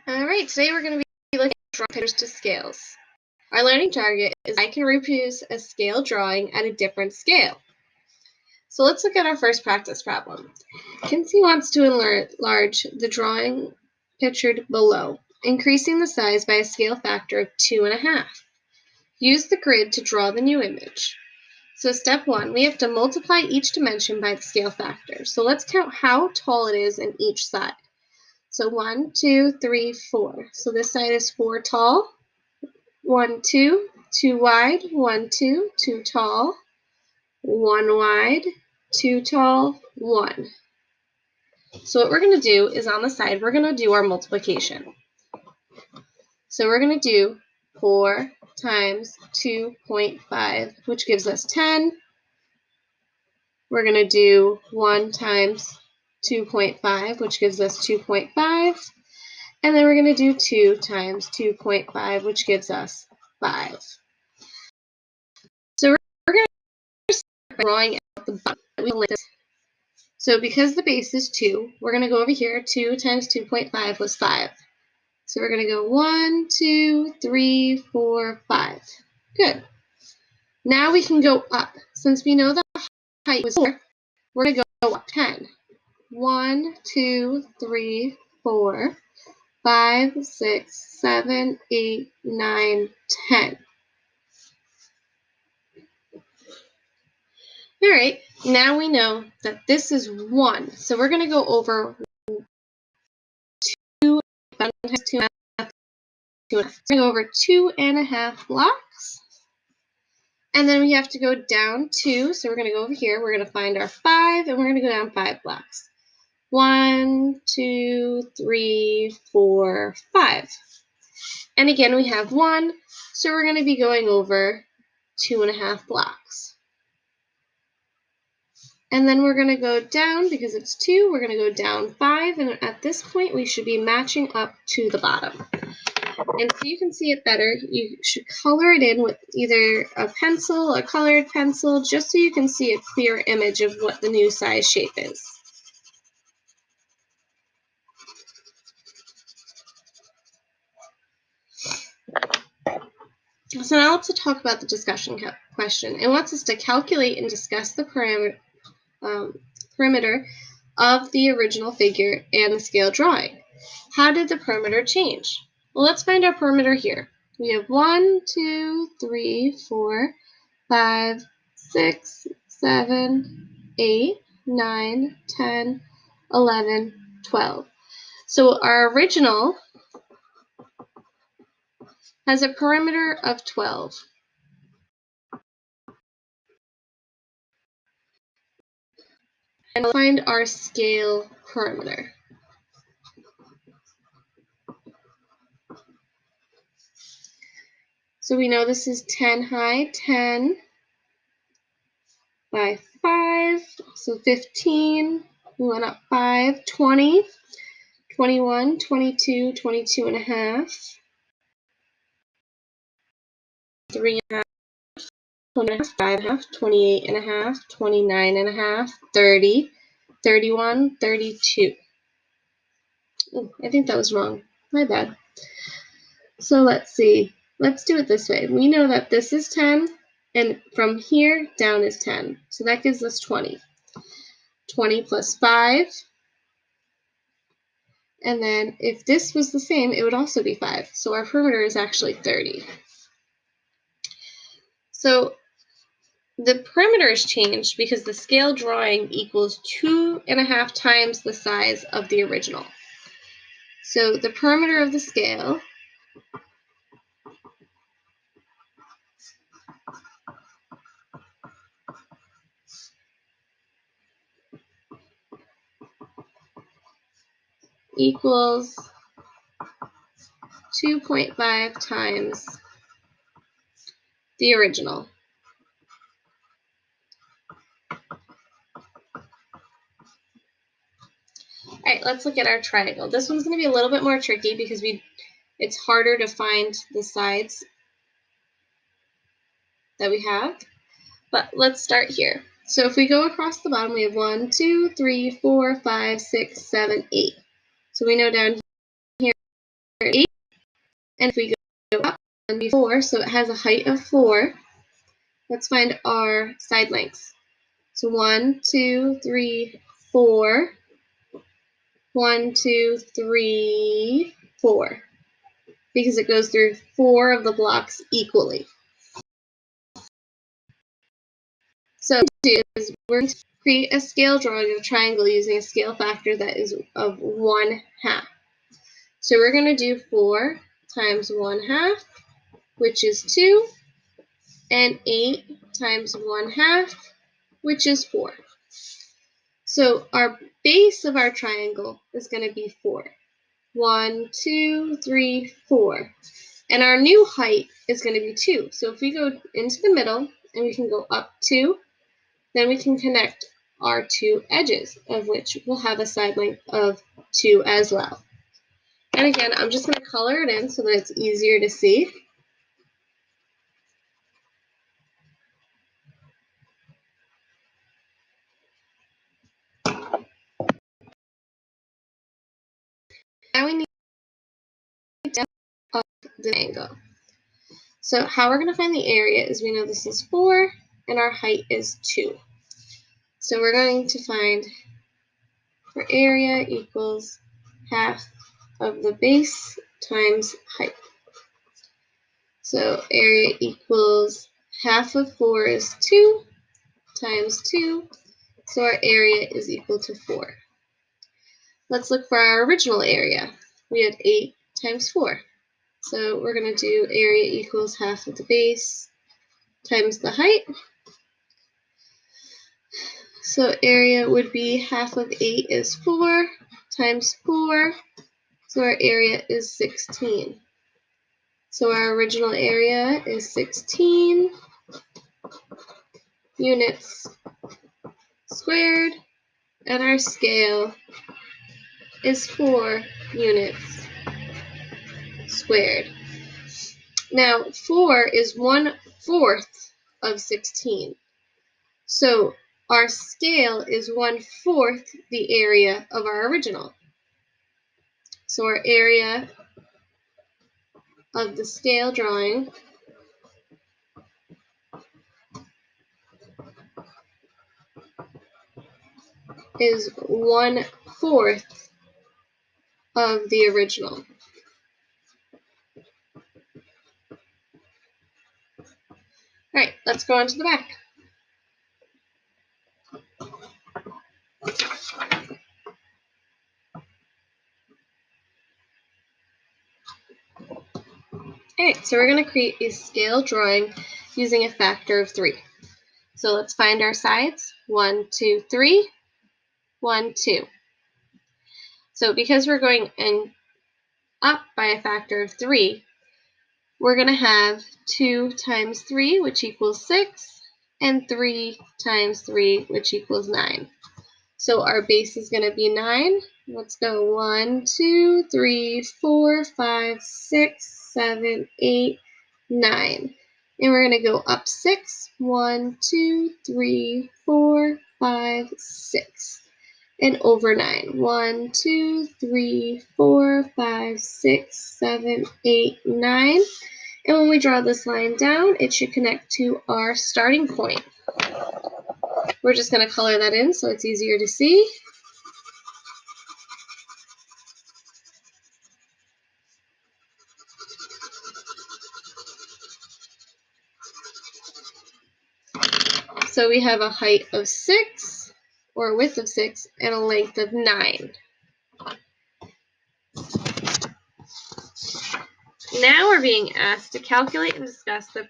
Alright, today we're going to be looking at drawing pictures to scales. Our learning target is I can reproduce a scale drawing at a different scale. So let's look at our first practice problem. Kinsey wants to enlarge the drawing pictured below, increasing the size by a scale factor of 2.5. Use the grid to draw the new image. So step 1, we have to multiply each dimension by the scale factor. So let's count how tall it is in each side. So 1, 2, 3, 4. So this side is 4 tall. 1, 2, 2 wide. 1, 2, 2 tall. 1 wide. 2 tall. 1. So what we're going to do is on the side, we're going to do our multiplication. So we're going to do 4 times 2.5, which gives us 10. We're going to do 1 times 2.5, which gives us 2.5. And then we're going to do 2 times 2.5, which gives us 5. So we're going to start by drawing out the bottom. So because the base is 2, we're going to go over here. 2 times 2.5 was 5. So we're going to go 1, 2, 3, 4, 5. Good. Now we can go up. Since we know the height was 4, we're going to go up 10. 1, 2, 3, 4. 5, 6, 7, 8, 9, 10. All right, now we know that this is 1. So we're going to go over 2 times 2 and a half. We're going to go over 2.5 blocks. And then we have to go down 2. So we're going to go over here. We're going to find our 5, and we're going to go down 5 blocks. 1, 2, 3, 4, 5. And again, we have 1. So we're going to be going over 2.5 blocks. And then we're going to go down, because it's 2, we're going to go down 5, and at this point we should be matching up to the bottom. And so you can see it better, you should color it in with either a pencil, a colored pencil, just so you can see a clear image of what the new size shape is. So now let's talk about the discussion question. It wants us to calculate and discuss the perimeter of the original figure and the scale drawing. How did the perimeter change? Well, let's find our perimeter here. We have 1, 2, 3, 4, 5, 6, 7, 8, 9, 10, 11, 12. So our original has a perimeter of 12. And we'll find our scale perimeter. So we know this is 10 high, 10 by 5, so 15, we went up 5, 20, 21, 22, 22 and a half, 3 and a half, 2 and a half, 5 and a half, 28 and a half, 29 and a half, 30, 31, 32. Ooh, I think that was wrong. My bad. So let's see. Let's do it this way. We know that this is 10, and from here down is 10. So that gives us 20. 20 plus 5. And then if this was the same, it would also be 5. So our perimeter is actually 30. So the perimeter is changed because the scale drawing equals 2.5 times the size of the original. So the perimeter of the scale equals 2.5 times the original. All right, let's look at our triangle. This one's going to be a little bit more tricky because it's harder to find the sides that we have. But let's start here. So if we go across the bottom, we have 1, 2, 3, 4, 5, 6, 7, 8. So we know down here 8, and if we go up, it would be 4, so it has a height of 4. Let's find our side lengths. So 1, 2, 3, 4. 1, 2, 3, 4. Because it goes through 4 of the blocks equally. So what we're going to do is we're going to create a scale drawing of a triangle using a scale factor that is of 1/2. So we're going to do 4 times 1/2, which is 2, and 8 times 1/2, which is 4. So our base of our triangle is going to be 4. 1, 2, 3, 4. And our new height is going to be 2. So if we go into the middle and we can go up 2, then we can connect our 2 edges, of which will have a side length of 2 as well. And again, I'm just going to color it in so that it's easier to see. Now we need depth of the angle. So how we're going to find the area is we know this is 4 and our height is 2. So we're going to find our area equals half of the base times height. So area equals half of 4 is 2 times 2. So our area is equal to 4. Let's look for our original area. We had 8 times 4. So we're going to do area equals half of the base times the height. So area would be half of 8 is 4 times 4. So our area is 16. So our original area is 16 units squared, and our scale is 4 units squared. Now, 4 is 1/4 of 16. So our scale is 1/4 the area of our original. So our area of the scale drawing is 1/4 of the original. Alright, let's go on to the back. Alright, so we're going to create a scale drawing using a factor of 3. So let's find our sides. 1, 2, 3, 1, 2. So because we're going up by a factor of 3, we're going to have 2 times 3, which equals 6, and 3 times 3, which equals 9. So our base is going to be 9. Let's go 1, 2, 3, 4, 5, 6, 7, 8, 9. And we're going to go up 6. 1, 2, 3, 4, 5, 6. And over 9. 1, 2, 3, 4, 5, 6, 7, 8, 9. And when we draw this line down, it should connect to our starting point. We're just going to color that in so it's easier to see. So we have a height of 6, or a width of 6, and a length of 9. Now we're being asked to calculate and discuss the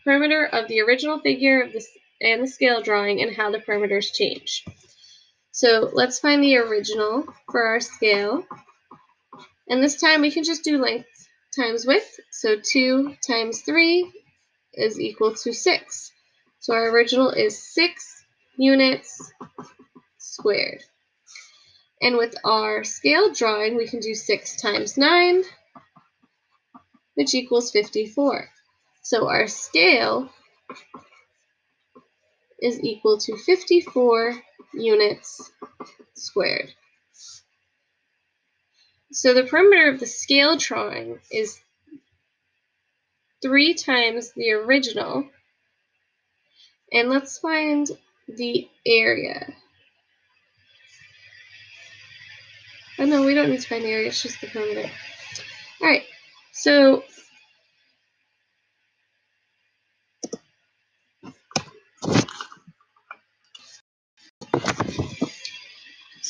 perimeter of the original figure of and the scale drawing and how the perimeters change. So let's find the original for our scale. And this time we can just do length times width. So 2 times 3 is equal to 6. So our original is 6 units squared. And with our scale drawing, we can do 6 times 9, which equals 54. So our scale is equal to 54 units squared. So the perimeter of the scale drawing is 3 times the original. And let's find the area. Oh no, we don't need to find the area, it's just the perimeter. Alright, so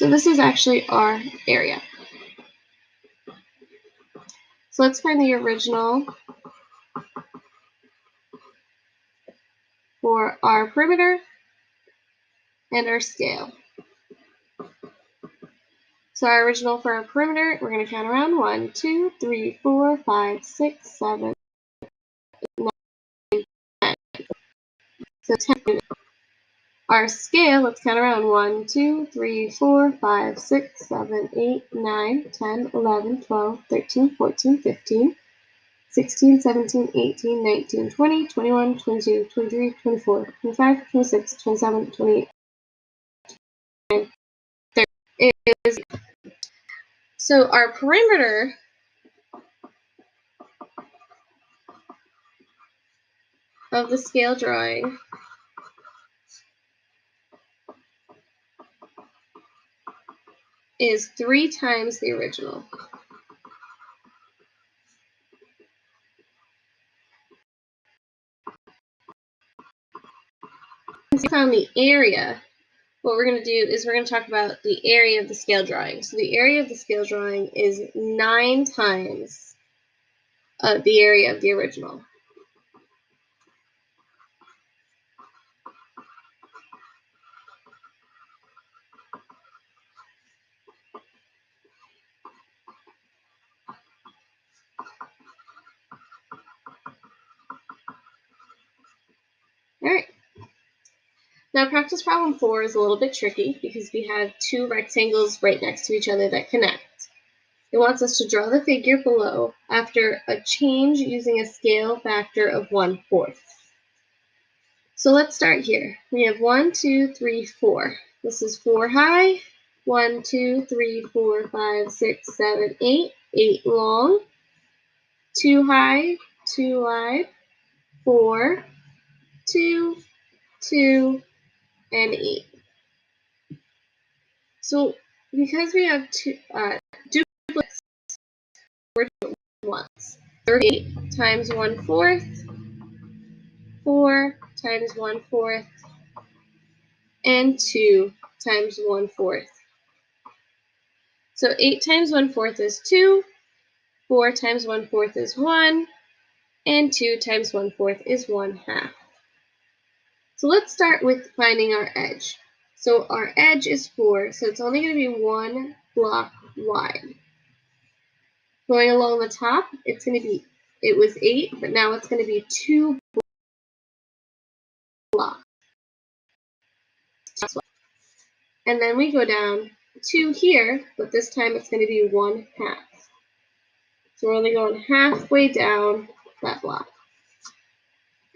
this is actually our area. So let's find the original for our perimeter and our scale. So our original for our perimeter, we're going to count around 1, 2, 3, 4, 5, 6, 7, 9, 10. So 10. Our scale, let's count around 1, 2, 3, 4, 5, 6, 7, 8, 9, 10, 11, 12, 13, 14, 15, 16, 17, 18, 19, 20, 21, 22, 23, 24, 25, 26, 27, 28, 29, 30 is. So our perimeter of the scale drawing is 3 times the original. Once we found the area, what we're going to do is we're going to talk about the area of the scale drawing. So the area of the scale drawing is 9 times the area of the original. Alright. Now practice problem 4 is a little bit tricky because we have 2 rectangles right next to each other that connect. It wants us to draw the figure below after a change using a scale factor of 1/4. So let's start here. We have 1, 2, 3, 4. This is 4 high. 1, 2, 3, 4, 5, 6, 7, 8. 8 long. 2 high, 2 wide. 4, 2, 2, and 8. So because we have two duplets, we're doing once. 8 times 1/4. 4 times 1/4. And 2 times 1/4. So 8 times 1/4 is 2, 4 times 1/4 is 1, and 2 times 1/4 is 1/2. So let's start with finding our edge. So our edge is 4, so it's only going to be 1 block wide. Going along the top, it's going to be, it was 8, but now it's going to be 2 blocks. And then we go down 2 here, but this time it's going to be 1/2. So we're only going halfway down that block.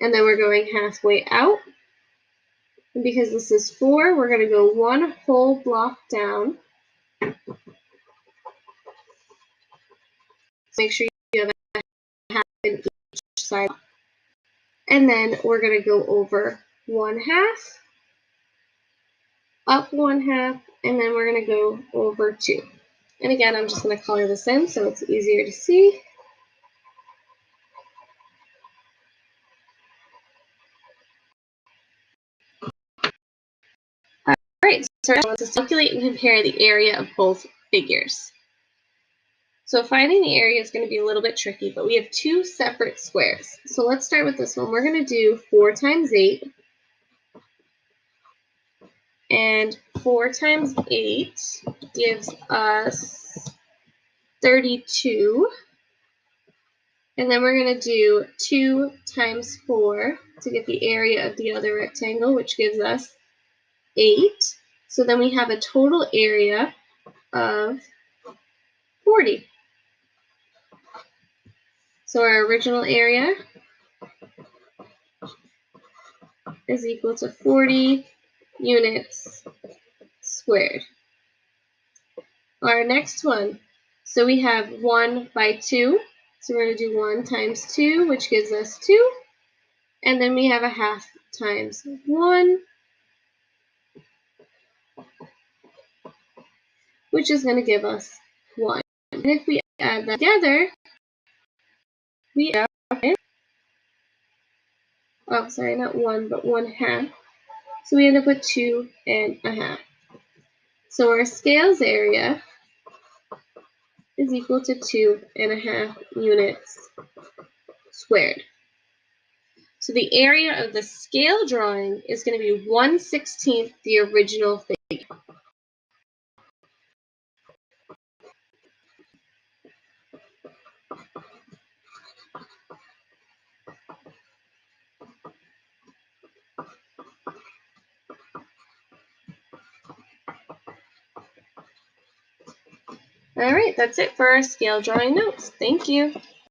And then we're going halfway out. And because this is 4, we're going to go 1 whole block down. So make sure you have a half in each side. And then we're going to go over 1/2, up 1/2, and then we're going to go over 2. And again, I'm just going to color this in so it's easier to see. Alright, so I want to calculate and compare the area of both figures. So finding the area is going to be a little bit tricky, but we have 2 separate squares. So let's start with this one. We're going to do 4 times 8. And 4 times 8 gives us 32. And then we're going to do 2 times 4 to get the area of the other rectangle, which gives us 8. So then we have a total area of 40. So our original area is equal to 40 units squared. Our next one So we have 1 by 2. So we're going to do 1 times 2, which gives us 2. And then we have a half times 1, which is going to give us 1. And if we add that together, we have, oh, sorry, not 1, but 1/2. So we end up with 2.5. So our scales area is equal to 2.5 units squared. So the area of the scale drawing is going to be 1/16 the original figure. All right, that's it for our scale drawing notes. Thank you.